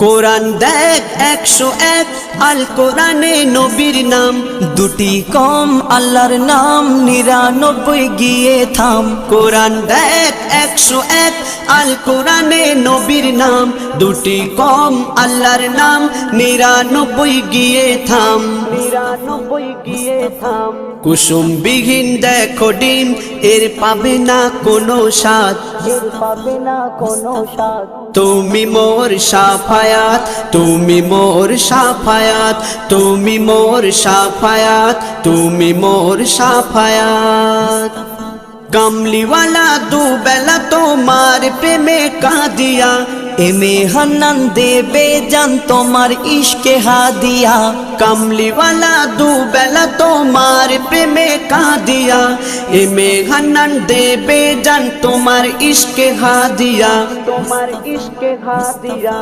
কোরআন দেখ 101 আল কোরআনে নবীর নাম, দুটি কম আল্লাহর নাম 99 গিয়ে থাম। কোরআন দেখ 101 আল কোরআনে নবীর নাম, দুটি কম আল্লাহর নাম 99 গিয়ে থাম। 99 গিয়ে থাম। কুসুম বিহীন দেখো ডিম, এর পাবে না কোনো স্বাদ, এর পাবে না কোনো স্বাদ। তুমি মোর শাফায়াত, তুমি মোর শাফায়াত, তুমি মোর শাফায়াত, তুমি মোর শাফায়াত। কামলিওয়ালা দুবেলা তোমার প্রেমে কাঁদিয়া, এমে হান্নান দেবে জান তোমার ইশকে হাদিয়া। কামলিওয়ালা দুবেলা তোমার প্রেমে কাঁদিয়া, এমে হান্নান দেবে জান তোমার ইশকে হাদিয়া, তোমার ইশকে হাদিয়া।